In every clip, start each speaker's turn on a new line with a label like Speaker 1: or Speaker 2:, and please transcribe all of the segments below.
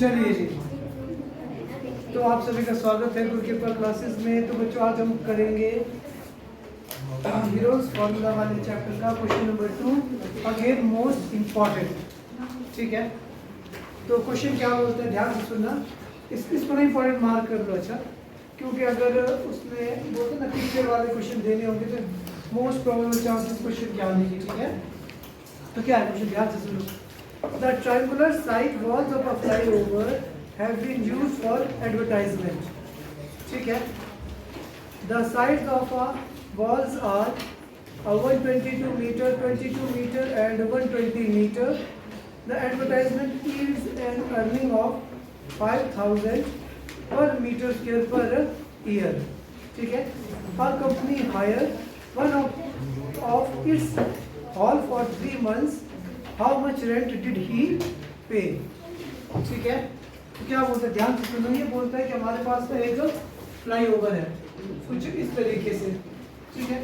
Speaker 1: चलिए जी, तो आप सभी का स्वागत है गुरु कृपा क्लासेस में। तो बच्चों आज हम करेंगे हीरोज फॉर्मूला वाले चैप्टर का question number 2, again most important. ठीक है, तो क्वेश्चन क्या बोलते हैं ध्यान से सुनना, इसको ना इम्पॉर्टेंट मार्क कर लो। अच्छा, क्योंकि अगर उसमें बोलते ना पिक्चर वाले क्वेश्चन देने होंगे तो मोस्ट प्रोबेबल चांसेस क्वेश्चन क्या आने की। ठीक है, तो क्या है क्वेश्चन, ध्यान से सुनो। The triangular side walls of a flyover have been used for advertisement. ठीक है, the sides of a walls are 122 meter, 22 meter and 120 meter. The advertisement yields an earning of 5,000 per meter square per year. ठीक है, a company hired one of its hall for 3 months. How much rent did he pay? ठीक है, तो क्या बोलता है ध्यान से सुनो। ये बोलता है कि हमारे पास में एक फ्लाईओवर है कुछ इस तरीके से। ठीक है,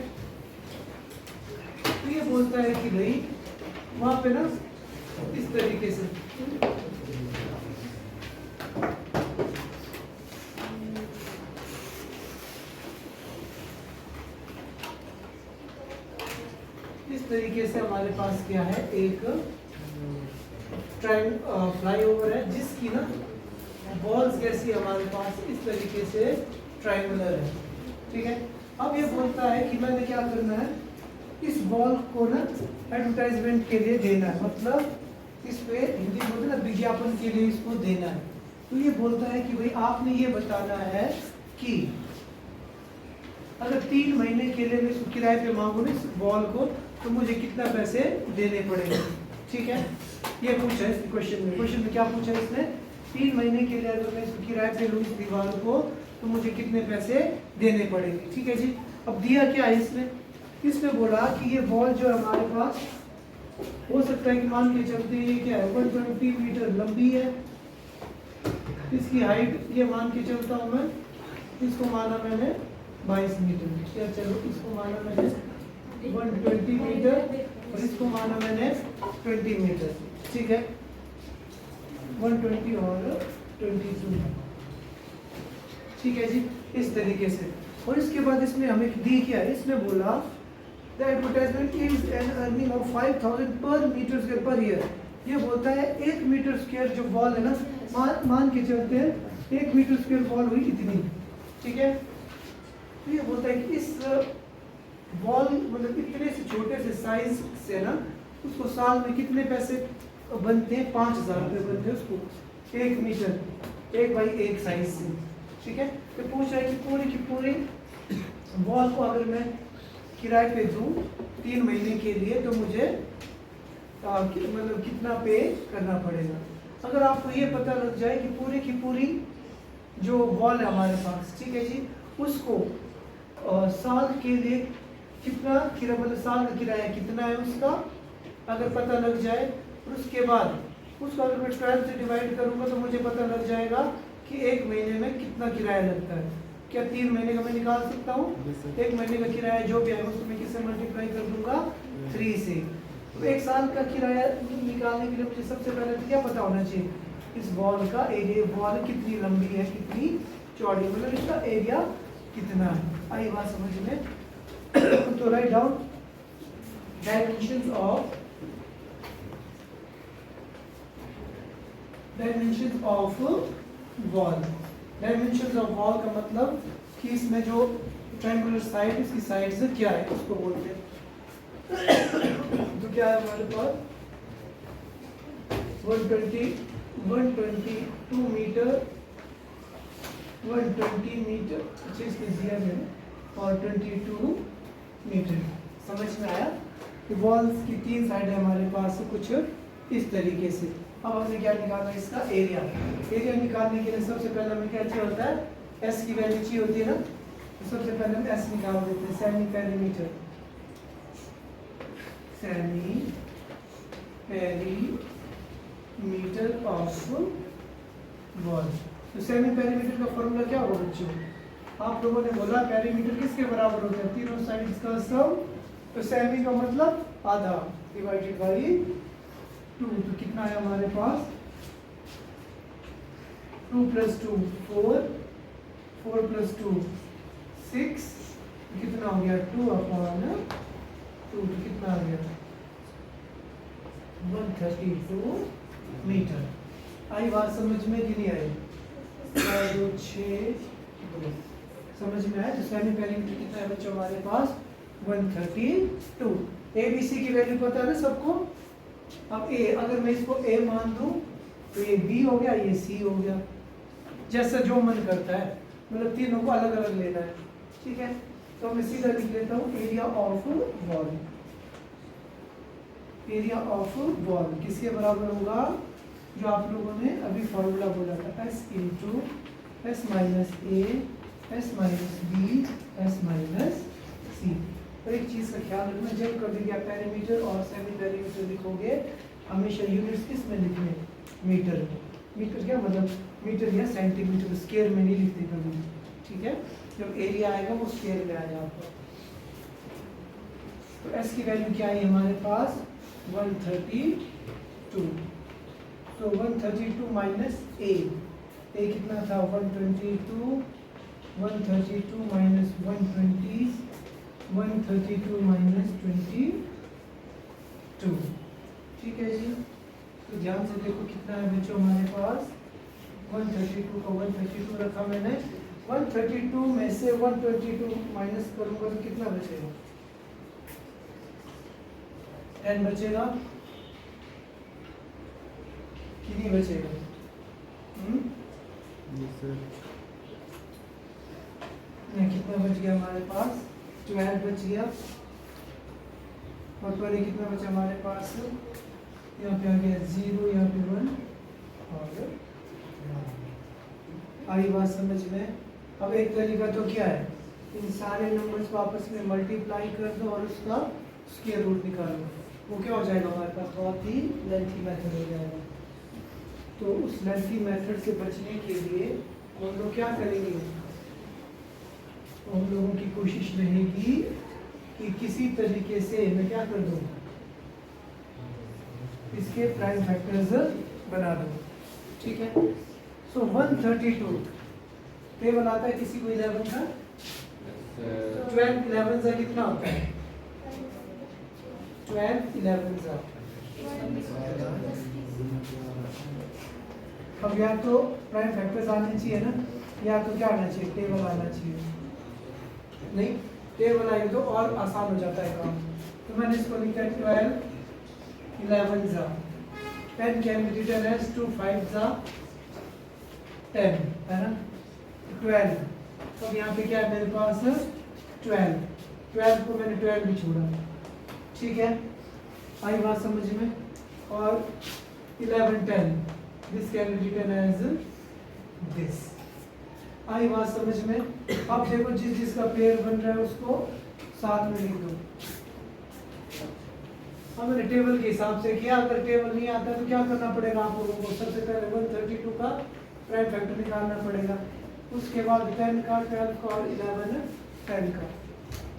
Speaker 1: तो ये बोलता है कि भाई वहां पे ना इस तरीके से हमारे पास क्या है, एक फ्लाईओवर है जिसकी ना वॉल्स कैसी हमारे पास इस तरीके से ट्रायंगुलर है। ठीक है, अब ये बोलता है कि मैंने क्या करना है, इस वॉल को ना एडवर्टाइजमेंट के लिए देना है, मतलब इस पे हिंदी में बोलते ना विज्ञापन के लिए इसको देना है। तो ये बोलता है कि भाई आपने ये बताना है कि अगर 3 महीने के लिए मैं इसको किराए पे मांगू ना इस वॉल को, तो मुझे कितना पैसे देने पड़ेंगे। ठीक है, ये पूछा है इस क्वेश्चन में क्या पूछा है इसने, 3 महीने के लिए अगर मैं इसको किराए पे लूँ इस दीवार को, तो मुझे कितने पैसे देने पड़ेंगे। ठीक है जी, अब दिया क्या है इसने बोला कि ये वॉल जो हमारे पास हो सकता है कि मान के चलते ये क्या है 120 मीटर लंबी है, इसकी हाइट ये मान के चलता हूँ मैं, इसको माना मैंने 22 मीटर, या चलो इसको माना मैंने 120 मीटर और इसको माना मैंने 20 मीटर। ठीक है, 120 और 22। ठीक है जी, इस तरीके से। और इसके बाद इसमें हमें दी क्या है, इसने बोला the advertisement is an earning of 5,000 पर मीटर स्क्वायर पर ईयर। ये बोलता है 1 मीटर स्क्वायर जो वॉल है ना, मान के चलते हैं 1 मीटर स्क्वायर वॉल हुई इतनी। ठीक है, तो ये बोलता है कि इस वॉल मतलब इतने से छोटे से साइज से ना उसको साल में कितने पैसे बनते हैं, 5,000 रुपये बनते हैं उसको 1 मीटर 1x1 साइज से। ठीक है, तो पूछ रहा है कि पूरी वॉल को अगर मैं किराए पे दूं 3 महीने के लिए, तो मुझे मतलब कितना पे करना पड़ेगा। अगर आपको ये पता लग जाए कि पूरी जो वॉल है हमारे पास, ठीक है जी, उसको साल के लिए कितना किराया, मतलब साल का किराया कितना है उसका अगर पता लग जाए, और उसके बाद उसको अगर मैं 12 से डिवाइड करूंगा तो मुझे पता लग जाएगा कि 1 महीने में कितना किराया लगता है। क्या 3 महीने का मैं निकाल सकता हूँ? 1 महीने का किराया जो भी आएगा उसको मैं किससे मल्टीप्लाई कर दूंगा, 3 से। तो 1 साल का किराया निकालने के लिए मुझे सबसे पहले तो क्या पता होना चाहिए, इस वॉल का एरिया, वॉल कितनी लंबी है कितनी चौड़ी, मतलब इसका एरिया कितना है। आई बात समझ में? तो write down dimensions of wall. Dimensions of wall का मतलब कि इसमें जो ट्रायंगुलर साइड, इसकी साइड से क्या है उसको बोलते हैं। तो क्या है हमारे पास 122 मीटर 120 मीटर, अच्छा इसमें दिया है, और 22 मीटर। समझ में आया? वॉल्स की 3 साइड है हमारे पास कुछ इस तरीके से। अब हमने क्या निकालना है, इसका एरिया निकालने के लिए सबसे पहले हमें क्या चाहिए होता है, एस की वैल्यू चाहिए होती है ना, तो सबसे पहले हम एस निकाल देते हैं, सेमी पेरीमीटर ऑफ वॉल। तो सेमी पेरीमीटर का फॉर्मूला क्या होगा बच्चों, आप लोगों ने बोला पेरीमीटर किसके बराबर होता है, तीनों साइड्स का सम। तो सेमी का मतलब आधा डिवाइडेड बाई 2, तो कितना है हमारे पास 2 + 2 4, 4 + 2 6, कितना हो गया 2/2, तो कितना आ गया 132 मीटर। आई बात समझ में कि नहीं आई? 2 6 2 समझ में आया? तो सेमी पेरीमीटर कितना है बच्चों हमारे पास 132। ए बी सी की वैल्यू पता है ना सबको। अब ए, अगर मैं इसको ए मान दूं तो ये बी हो गया, ये सी हो गया, जैसा जो मन करता है, मतलब तीनों को अलग अलग लेना है। ठीक है, तो मैं सीधा लिख लेता हूँ area of wall. Area of wall किसके बराबर होगा? जो आप लोगों ने अभी फॉर्मूला बोला था, S × S - A S - B S - C। और एक चीज़ का ख्याल रखना, जब कभी भी आप पेरीमीटर और सेमी पेरीमीटर लिखोगे हमेशा यूनिट्स किस में लिखने? मीटर में। मीटर क्या मतलब मीटर या सेंटीमीटर, स्क्वायर में नहीं लिखते कभी। ठीक है, जब एरिया आएगा वो स्क्वायर में आएगा आपको। तो S की वैल्यू क्या है हमारे पास 132। तो 132 माइनस A कितना था 122, 132 माइनस 120, 132 माइनस 22। ठीक है जी, तो ध्यान से देखो कितना है बच्चों हमारे पास 132 का 132 रखा मैंने। 132 में से 122 माइनस करूंगा तो कितना बचेगा? 10 बचेगा कि नहीं बचेगा? नहीं, कितना बच गया हमारे पास 12 बच गया। और पहले कितना बचा हमारे पास? यहाँ पे आ गया 0, यहाँ पे 1 और आई बात समझ में? अब एक तरीका तो क्या है, इन सारे नंबर्स को आपस में मल्टीप्लाई कर दो और उसका स्क्वायर रूट निकालो। वो क्या हो जाएगा हमारे पास? बहुत ही लेंथी मेथड हो जाएगा। तो उस लेंथी मेथड से बचने के लिए हम लोग क्या करेंगे? हम लोगों की कोशिश रहेगी कि किसी तरीके से मैं क्या कर दूं, इसके प्राइम फैक्टर्स बना दूं। ठीक है, सो 132 टेबल आता है किसी को 11 का? 12 11 का कितना होता है? 12 11 का। अब या तो प्राइम फैक्टर्स आने चाहिए ना, या तो क्या आना चाहिए? टेबल आना चाहिए। नहीं, टेबल आएगी तो और आसान हो जाता है काम। तो मैंने इसको लिखा 12 11 जा 10 कैन बी रिटन एज 2 5 जा 10 है ना, 12। तो यहाँ पे क्या है मेरे पास 12 को मैंने 12 भी छोड़ा। ठीक है, आई बात समझ में? और 11 10 this can be written as this. आई बात समझ में? अब देखो जिसका पेयर बन रहा है उसको साथ में लिख दो। अब मैंने टेबल के हिसाब से किया। अगर टेबल नहीं आता तो क्या करना पड़ेगा आप लोगों को? सबसे पहले 132 का प्राइम फैक्टर निकालना पड़ेगा, उसके बाद 10 का 12 का और 11 10 का।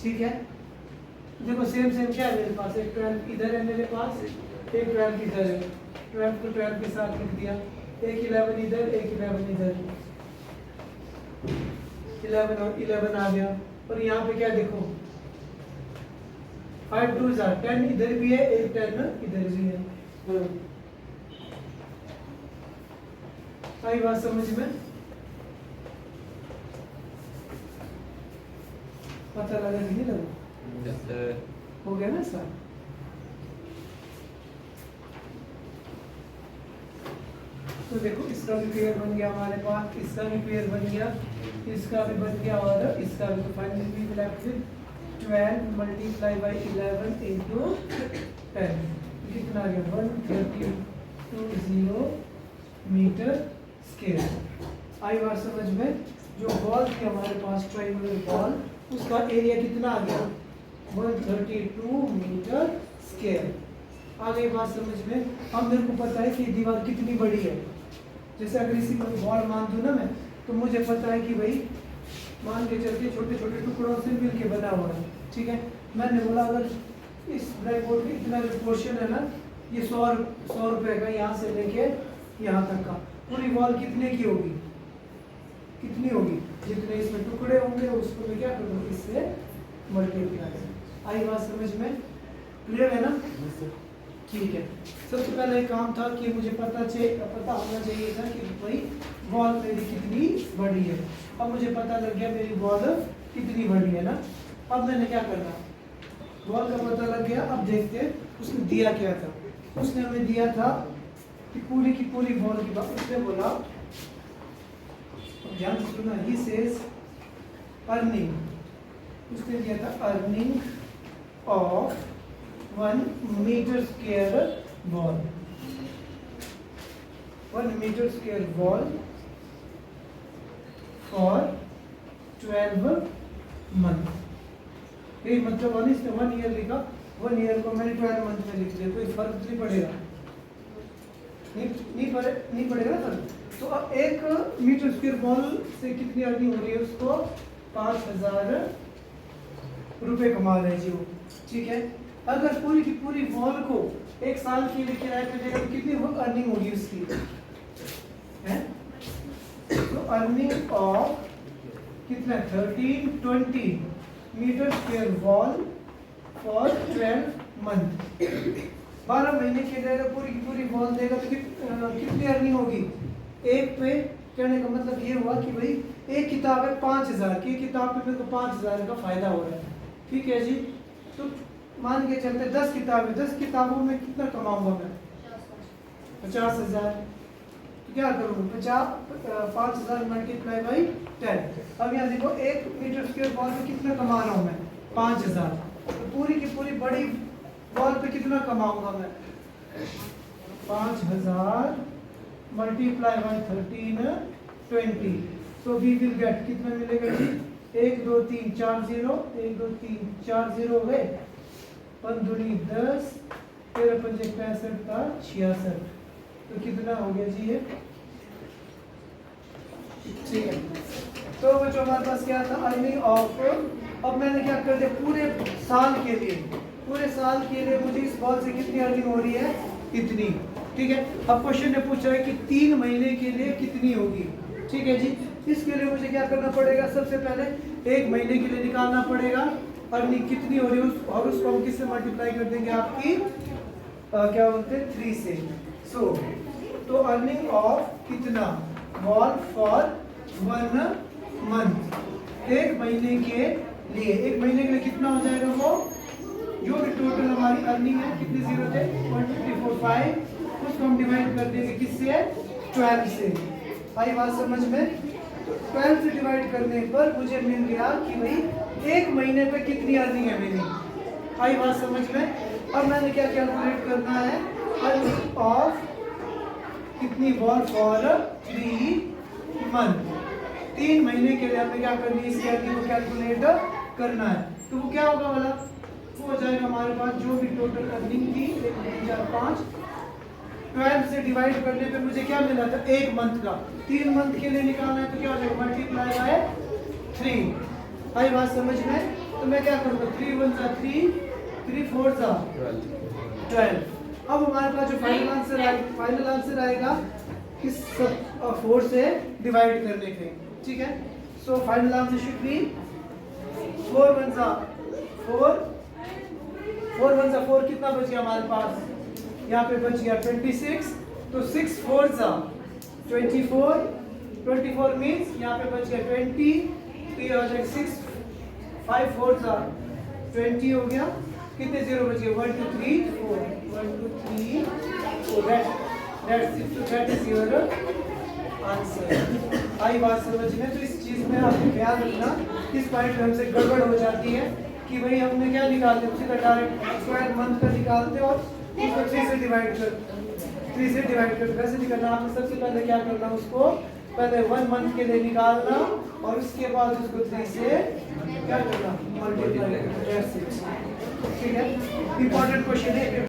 Speaker 1: ठीक है, देखो सेम क्या है मेरे पास? एक 12 इधर है मेरे पास, एक 12 इधर है। 12 को 12 के साथ लिख दिया, एक 11 इधर, एक 11 इधर, 11 और 11 आ गया। और यहाँ पे क्या देखो 5 2 10 इधर भी है, एक 10 इधर भी है। आई बात समझ में? पता लगा कि नहीं लगा? हो गया ना सर? तो देखो इसका भी पेयर बन गया हमारे पास, इसका भी पेयर बन गया, इसका भी बन गया और इसका भी। तो finally we left with 12 multiply by 11 into 10। कितना आ गया 132 मीटर स्क्वायर। आई बात समझ में? जो वॉल थी हमारे पास ट्रायंगुलर वॉल, उसका एरिया कितना आ गया 132 मीटर स्क्वायर। आ गई बात समझ में? अब मेरे को पता है कि दीवार कितनी बड़ी है। जैसे अगर इसी को वॉल मान दूं ना मैं, तो मुझे पता है कि भाई मान के चलते छोटे छोटे टुकड़ों से मिलके बना हुआ है। ठीक है, मैंने बोला अगर इस ब्लैक बोर्ड का इतना जो पोर्शन है ना, ये 100 रुपए का यहाँ से लेके यहाँ तक का, पूरी वॉल कितने की होगी, कितनी होगी, जितने इसमें टुकड़े होंगे उसको मैं क्या करूँगा, इससे मल्टीप्लाई। आई बात समझ में, क्लियर है ना? ठीक है। सबसे पहले काम था कि मुझे पता होना चाहिए था कि भाई वॉल मेरी कितनी बड़ी है। अब मुझे पता लग गया मेरी वॉल कितनी बड़ी है ना। अब मैंने क्या करना, वॉल का पता लग गया। अब देखते हैं उसने दिया क्या था। उसने हमें दिया था कि पूरी की पूरी वॉल की बात। उसने बोला, ध्यान से सुनना, ही सेज अर्निंग, उसने दिया था earning of 1 metre square wall, 1 metre square wall for 12 month. यही मतलब 1 ईयर लिखा, 1 ईयर को मैंने 12 मंथ में लिख दिया, कोई फर्क नहीं पड़ेगा, नहीं पड़ेगा ना फर्क। तो अब 1 मीटर स्क्वायर वॉल से कितनी अर्निंग हो रही है, उसको 5000 रुपए कमा रहे जी वो, ठीक है। अगर पूरी की पूरी वॉल को 1 साल के लिए किराए पे देगा तो कितनी अर्निंग होगी उसकी, है? तो अर्निंग ऑफ कितना, 1320 metre square wall for 12 month. 12 महीने के लिए अगर पूरी की पूरी वॉल देगा तो कितनी अर्निंग होगी एक पे। कहने का मतलब ये हुआ कि भाई एक किताब है 5000 की, किताब पे मेरे को 5000 का फायदा हो रहा है, ठीक है जी। तो मान के चलते 10 किताबें, 10 किताबों में कितना कमाऊंगा मैं, 50,000। तो क्या करूँगा, 5000 मल्टीप्लाई बाई 10। अब यहाँ देखो 1 मीटर स्क्वायर वॉल पे कितना कमा रहा हूँ मैं, 5000। तो पूरी की पूरी बड़ी वॉल पे कितना कमाऊंगा मैं, 5000 multiply by 1320। So we will get, कितना मिलेगा जी, 1 2 3 4 0, 1 2 3 4 0 हुए, 5 दूनी 10, 13 पंजे 65 का 66। तो कितना हो गया जी ये, ठीक है। तो बच्चों हमारे पास क्या था, अर्निंग ऑफ। अब मैंने क्या कर दिया, पूरे साल के लिए मुझे इस वॉल से कितनी अर्निंग हो रही है, इतनी, ठीक है। अब क्वेश्चन ने पूछा है कि 3 महीने के लिए कितनी होगी, ठीक है जी। इसके लिए मुझे क्या करना पड़ेगा, सबसे पहले 1 महीने के लिए निकालना पड़ेगा अर्निंग कितनी हो रही है और उसको हम किससे मल्टीप्लाई कर देंगे, आपकी क्या बोलते हैं 3 से। सो तो अर्निंग ऑफ कितना, वॉल फॉर 1 मंथ, 1 महीने के लिए। 1 महीने के लिए कितना हो जाएगा, वो जो भी टोटल हमारी अर्निंग है, कितनी जीरो थे, 1 2 3 4 5, उसको हम डिवाइड कर देंगे किससे, 12 से। आई बात समझ में? तो 12 से डिवाइड करने पर मुझे मिल गया कि भाई 1 महीने पे कितनी अर्निंग है मेरी। आई बात समझ में? अब मैंने क्या कैलकुलेट करना है, अर्निंग ऑफ कितनी वॉल फॉर 3 मंथ, 3 महीने के लिए हमें क्या करनी है, इसकी अर्निंग को कैलकुलेट करना है। तो वो क्या होगा वाला, वो हो जाएगा हमारे पास जो भी टोटल अर्निंग थी 1 2 4 5, 12 से डिवाइड करने पे मुझे क्या मिला था, 1 मंथ का। 3 मंथ के लिए निकालना है तो क्या हो जाएगा, मल्टीप्लाई बाय 3। आई बात समझ में? तो मैं क्या करूँगा, 3 1 जा 3, 3 4 जा 12। अब हमारे पास जो फाइनल आंसर आएगा इस 4 से डिवाइड करने के, ठीक है। So final answer should be 4 1 जा 4, 4 1 जा 4, कितना बच गया हमारे पास, यहाँ पे बच गया 26। तो 6 4 जा 24, 24 मीन्स यहाँ पे बच गया 20, तो ये हो जाएगा 6 5 4 जा 20 हो गया। कितने जीरो बच गए, 1 2 3 4, 1 2 3 4, दैट इज योर आंसर। आई बात समझ में? तो इस चीज में आपको ख्याल रखना, इस पॉइंट में हमसे गड़बड़ हो जाती है कि भाई हमने क्या निकालते, सीधा डायरेक्ट स्क्वायर मंथ का निकालते और उसको 3 से डिवाइड कर वैसे नहीं करना। आपको सबसे पहले क्या करना, उसको पहले 1 मंथ के लिए निकालना और उसके बाद उसको 3 से क्या करना, मल्टीप्लाई करना, ठीक है। इंपॉर्टेंट क्वेश्चन है।